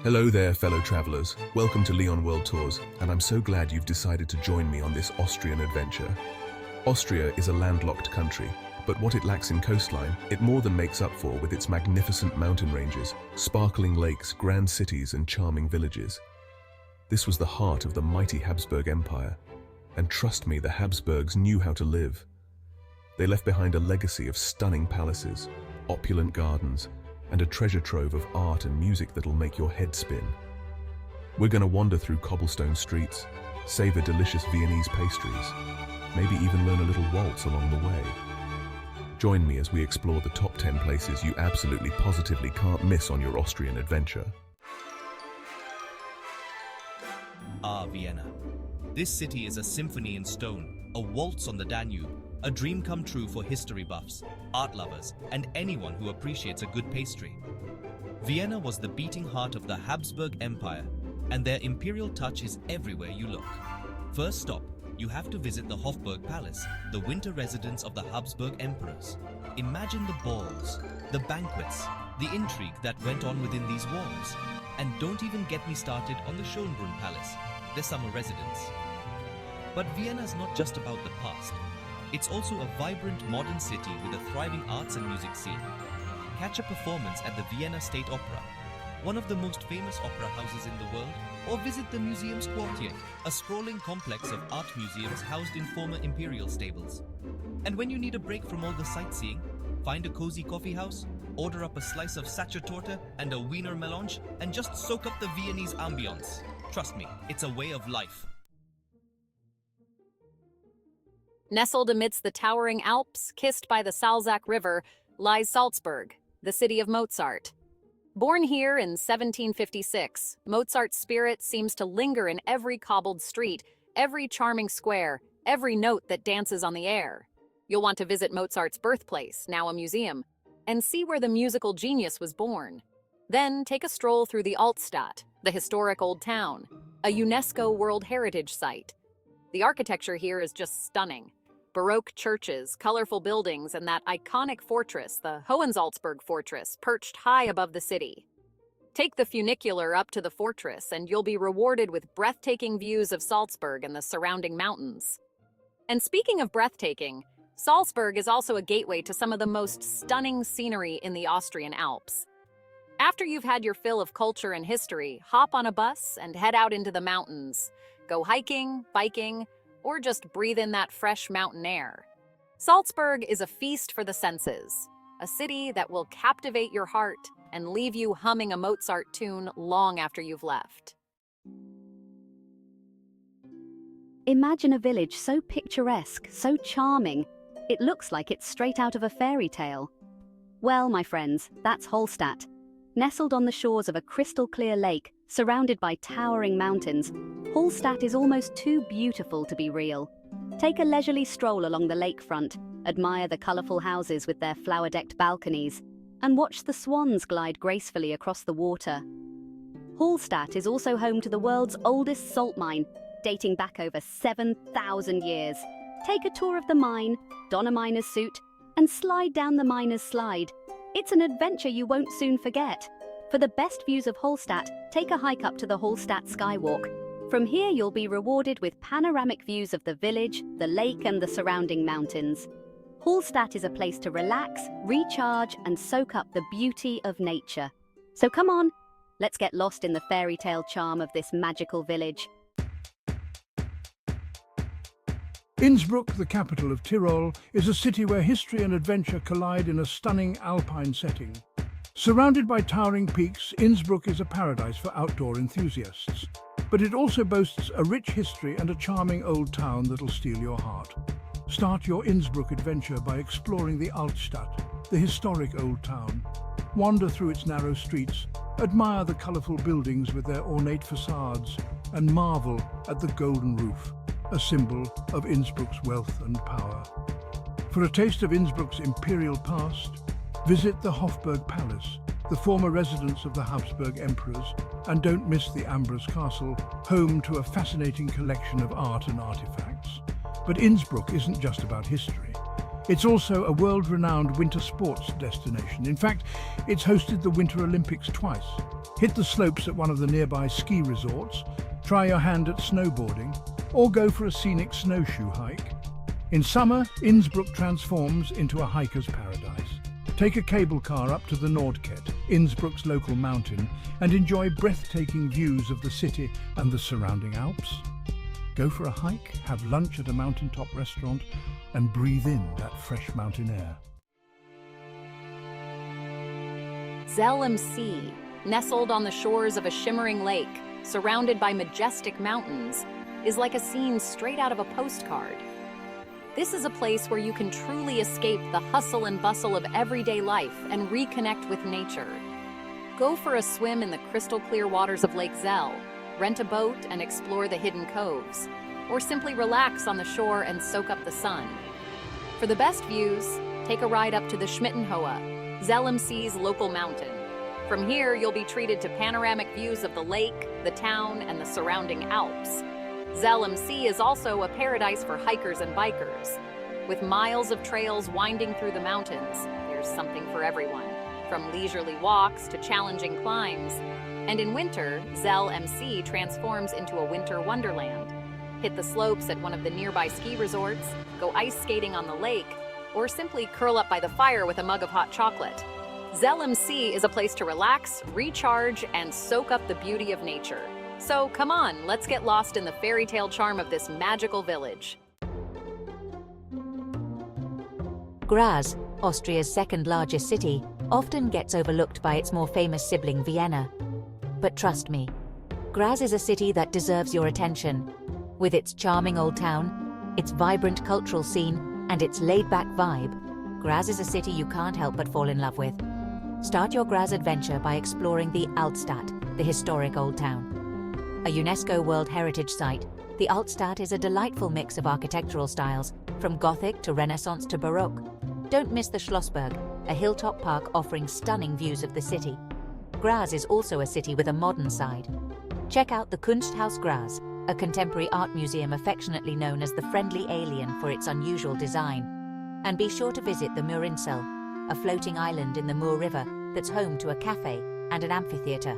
Hello there, fellow travelers. Welcome to Leon World Tours, and I'm so glad you've decided to join me on this Austrian adventure. Austria is a landlocked country, but what it lacks in coastline, it more than makes up for with its magnificent mountain ranges, sparkling lakes, grand cities, and charming villages. This was the heart of the mighty Habsburg Empire, and trust me, the Habsburgs knew how to live. They left behind a legacy of stunning palaces, opulent gardens, and a treasure trove of art and music that'll make your head spin. We're gonna wander through cobblestone streets, savor delicious Viennese pastries, maybe even learn a little waltz along the way. Join me as we explore the top 10 places you absolutely positively can't miss on your Austrian adventure. Ah, Vienna. This city is a symphony in stone, a waltz on the Danube, a dream come true for history buffs, art lovers, and anyone who appreciates a good pastry. Vienna was the beating heart of the Habsburg Empire, and their imperial touch is everywhere you look. First stop, you have to visit the Hofburg Palace, the winter residence of the Habsburg emperors. Imagine the balls, the banquets, the intrigue that went on within these walls. And don't even get me started on the Schönbrunn Palace, their summer residence. But Vienna's not just about the past. It's also a vibrant modern city with a thriving arts and music scene. Catch a performance at the Vienna State Opera, one of the most famous opera houses in the world, or visit the Museum's Quartier, a sprawling complex of art museums housed in former imperial stables. And when you need a break from all the sightseeing, find a cozy coffee house, order up a slice of Sachertorte and a Wiener Melange, and just soak up the Viennese ambience. Trust me, it's a way of life. Nestled amidst the towering Alps, kissed by the Salzach River, lies Salzburg, the city of Mozart. Born here in 1756, Mozart's spirit seems to linger in every cobbled street, every charming square, every note that dances on the air. You'll want to visit Mozart's birthplace, now a museum, and see where the musical genius was born. Then take a stroll through the Altstadt, the historic old town, a UNESCO World Heritage Site. The architecture here is just stunning. Baroque churches, colorful buildings, and that iconic fortress, the Hohensalzburg Fortress, perched high above the city. Take the funicular up to the fortress, and you'll be rewarded with breathtaking views of Salzburg and the surrounding mountains. And speaking of breathtaking, Salzburg is also a gateway to some of the most stunning scenery in the Austrian Alps. After you've had your fill of culture and history, hop on a bus and head out into the mountains. Go hiking, biking, or just breathe in that fresh mountain air. Salzburg is a feast for the senses, a city that will captivate your heart and leave you humming a Mozart tune long after you've left. Imagine a village so picturesque, so charming, it looks like it's straight out of a fairy tale. Well, my friends, that's Hallstatt. Nestled on the shores of a crystal-clear lake, surrounded by towering mountains, Hallstatt is almost too beautiful to be real. Take a leisurely stroll along the lakefront, admire the colorful houses with their flower-decked balconies, and watch the swans glide gracefully across the water. Hallstatt is also home to the world's oldest salt mine, dating back over 7,000 years. Take a tour of the mine, don a miner's suit, and slide down the miner's slide. It's an adventure you won't soon forget. For the best views of Hallstatt, take a hike up to the Hallstatt Skywalk. From here, you'll be rewarded with panoramic views of the village, the lake, and the surrounding mountains. Hallstatt is a place to relax, recharge, and soak up the beauty of nature. So come on, let's get lost in the fairy tale charm of this magical village. Innsbruck, the capital of Tyrol, is a city where history and adventure collide in a stunning alpine setting. Surrounded by towering peaks, Innsbruck is a paradise for outdoor enthusiasts. But it also boasts a rich history and a charming old town that'll steal your heart. Start your Innsbruck adventure by exploring the Altstadt, the historic old town. Wander through its narrow streets, admire the colorful buildings with their ornate facades, and marvel at the golden roof, a symbol of Innsbruck's wealth and power. For a taste of Innsbruck's imperial past, visit the Hofburg Palace, the former residence of the Habsburg emperors, and don't miss the Ambras Castle, home to a fascinating collection of art and artifacts. But Innsbruck isn't just about history. It's also a world-renowned winter sports destination. In fact, it's hosted the Winter Olympics twice. Hit the slopes at one of the nearby ski resorts, try your hand at snowboarding, or go for a scenic snowshoe hike. In summer, Innsbruck transforms into a hiker's paradise. Take a cable car up to the Nordkette, Innsbruck's local mountain, and enjoy breathtaking views of the city and the surrounding Alps. Go for a hike, have lunch at a mountaintop restaurant, and breathe in that fresh mountain air. Zell am See, nestled on the shores of a shimmering lake, surrounded by majestic mountains, is like a scene straight out of a postcard. This is a place where you can truly escape the hustle and bustle of everyday life and reconnect with nature. Go for a swim in the crystal clear waters of Lake Zell, rent a boat and explore the hidden coves, or simply relax on the shore and soak up the sun. For the best views, take a ride up to the Schmittenhohe, Zell am See's local mountain. From here, you'll be treated to panoramic views of the lake, the town, and the surrounding Alps. Zell am See is also a paradise for hikers and bikers. With miles of trails winding through the mountains, there's something for everyone, from leisurely walks to challenging climbs. And in winter, Zell am See transforms into a winter wonderland. Hit the slopes at one of the nearby ski resorts, go ice skating on the lake, or simply curl up by the fire with a mug of hot chocolate. Zell am See is a place to relax, recharge, and soak up the beauty of nature. So come on, let's get lost in the fairy tale charm of this magical village. Graz, Austria's second largest city, often gets overlooked by its more famous sibling Vienna. But trust me, Graz is a city that deserves your attention. With its charming old town, its vibrant cultural scene, and its laid-back vibe, Graz is a city you can't help but fall in love with. Start your Graz adventure by exploring the Altstadt, the historic old town. A UNESCO World Heritage Site, the Altstadt is a delightful mix of architectural styles, from Gothic to Renaissance to Baroque. Don't miss the Schlossberg, a hilltop park offering stunning views of the city. Graz is also a city with a modern side. Check out the Kunsthaus Graz, a contemporary art museum affectionately known as the Friendly Alien for its unusual design. And be sure to visit the Murinsel, a floating island in the Mur River that's home to a cafe and an amphitheatre.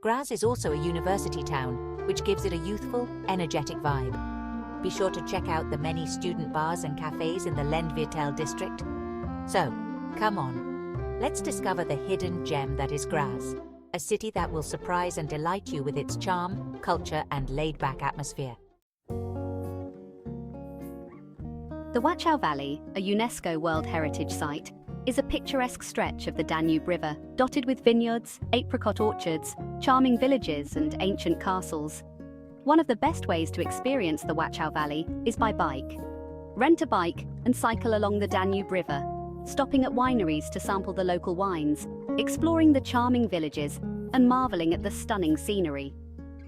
Graz is also a university town, which gives it a youthful, energetic vibe. Be sure to check out the many student bars and cafes in the Lendviertel district. So, come on, let's discover the hidden gem that is Graz, a city that will surprise and delight you with its charm, culture, and laid-back atmosphere. The Wachau Valley, a UNESCO World Heritage Site, is a picturesque stretch of the Danube River, dotted with vineyards, apricot orchards, charming villages, and ancient castles. One of the best ways to experience the Wachau Valley is by bike. Rent a bike and cycle along the Danube River, stopping at wineries to sample the local wines, exploring the charming villages, and marveling at the stunning scenery.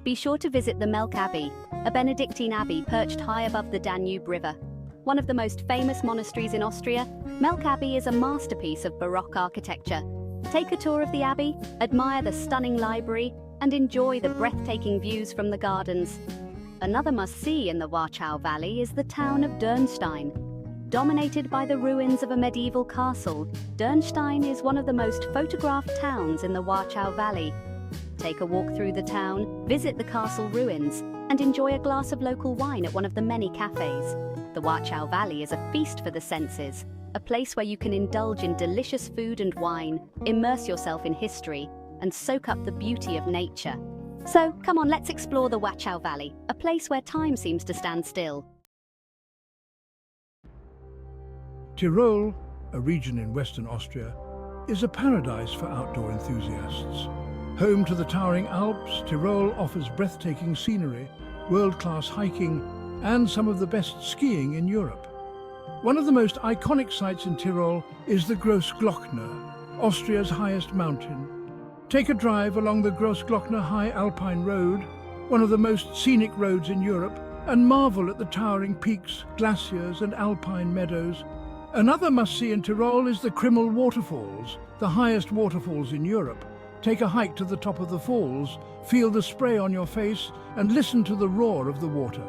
Be sure to visit the Melk Abbey, a Benedictine abbey perched high above the Danube River. One of the most famous monasteries in Austria, Melk Abbey is a masterpiece of Baroque architecture. Take a tour of the abbey, admire the stunning library, and enjoy the breathtaking views from the gardens. Another must-see in the Wachau Valley is the town of Dürnstein. Dominated by the ruins of a medieval castle, Dürnstein is one of the most photographed towns in the Wachau Valley. Take a walk through the town, visit the castle ruins, and enjoy a glass of local wine at one of the many cafes. The Wachau Valley is a feast for the senses, a place where you can indulge in delicious food and wine, immerse yourself in history, and soak up the beauty of nature. So, come on, let's explore the Wachau Valley, a place where time seems to stand still. Tyrol, a region in western Austria, is a paradise for outdoor enthusiasts. Home to the towering Alps, Tyrol offers breathtaking scenery, world-class hiking, and some of the best skiing in Europe. One of the most iconic sites in Tyrol is the Großglockner, Austria's highest mountain. Take a drive along the Großglockner High Alpine Road, one of the most scenic roads in Europe, and marvel at the towering peaks, glaciers, and alpine meadows. Another must-see in Tyrol is the Krimmel Waterfalls, the highest waterfalls in Europe. Take a hike to the top of the falls, feel the spray on your face, and listen to the roar of the water.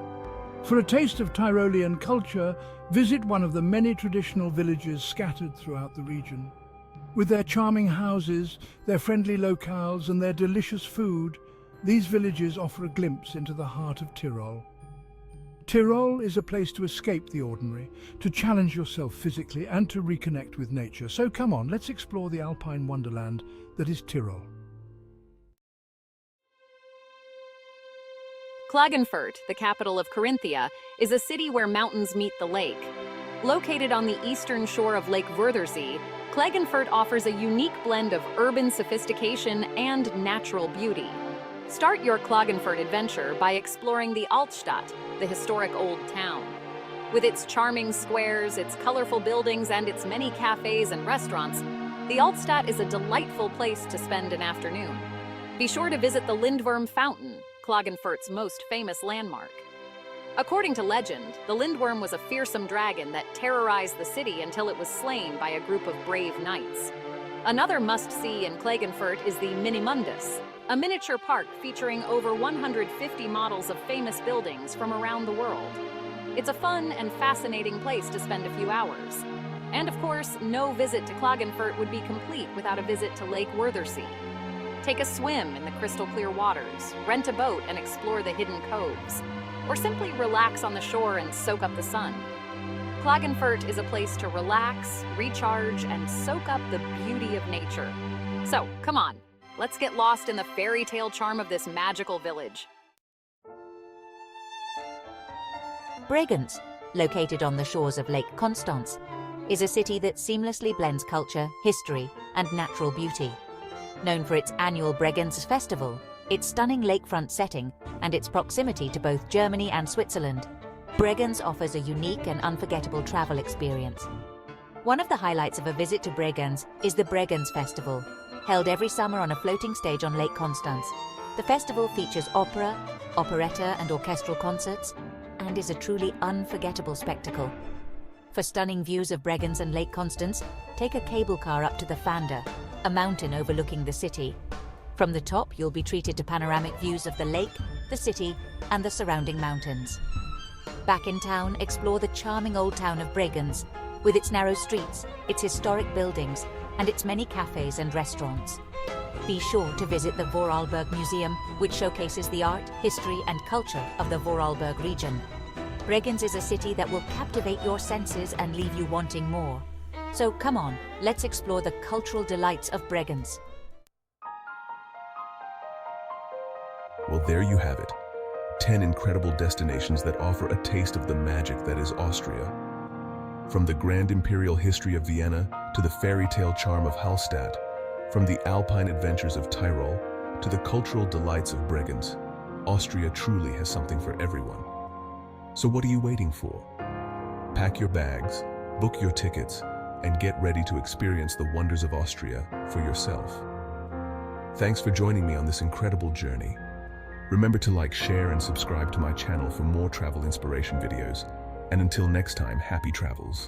For a taste of Tyrolean culture, visit one of the many traditional villages scattered throughout the region. With their charming houses, their friendly locales, and their delicious food, these villages offer a glimpse into the heart of Tyrol. Tyrol is a place to escape the ordinary, to challenge yourself physically and to reconnect with nature. So come on, let's explore the alpine wonderland that is Tyrol. Klagenfurt, the capital of Carinthia, is a city where mountains meet the lake. Located on the eastern shore of Lake Wörthersee, Klagenfurt offers a unique blend of urban sophistication and natural beauty. Start your Klagenfurt adventure by exploring the Altstadt, the historic old town. With its charming squares, its colorful buildings, and its many cafes and restaurants, the Altstadt is a delightful place to spend an afternoon. Be sure to visit the Lindwurm Fountain, Klagenfurt's most famous landmark. According to legend, the Lindwurm was a fearsome dragon that terrorized the city until it was slain by a group of brave knights. Another must-see in Klagenfurt is the Minimundus, a miniature park featuring over 150 models of famous buildings from around the world. It's a fun and fascinating place to spend a few hours. And of course, no visit to Klagenfurt would be complete without a visit to Lake Wörthersee. Take a swim in the crystal clear waters, rent a boat and explore the hidden coves, or simply relax on the shore and soak up the sun. Klagenfurt is a place to relax, recharge, and soak up the beauty of nature. So, come on, let's get lost in the fairy tale charm of this magical village. Bregenz, located on the shores of Lake Constance, is a city that seamlessly blends culture, history, and natural beauty. Known for its annual Bregenz Festival, its stunning lakefront setting, and its proximity to both Germany and Switzerland, Bregenz offers a unique and unforgettable travel experience. One of the highlights of a visit to Bregenz is the Bregenz Festival, held every summer on a floating stage on Lake Constance. The festival features opera, operetta, and orchestral concerts, and is a truly unforgettable spectacle. For stunning views of Bregenz and Lake Constance, take a cable car up to the Fander, a mountain overlooking the city. From the top, you'll be treated to panoramic views of the lake, the city, and the surrounding mountains. Back in town, explore the charming old town of Bregenz, with its narrow streets, its historic buildings, and its many cafes and restaurants. Be sure to visit the Vorarlberg Museum, which showcases the art, history, and culture of the Vorarlberg region. Bregenz is a city that will captivate your senses and leave you wanting more. So come on, let's explore the cultural delights of Bregenz. Well, there you have it. 10 incredible destinations that offer a taste of the magic that is Austria. From the grand imperial history of Vienna to the fairy tale charm of Hallstatt, from the alpine adventures of Tyrol to the cultural delights of Bregenz, Austria truly has something for everyone. So what are you waiting for? Pack your bags, book your tickets, and get ready to experience the wonders of Austria for yourself. Thanks for joining me on this incredible journey. Remember to like, share, and subscribe to my channel for more travel inspiration videos. And until next time, happy travels.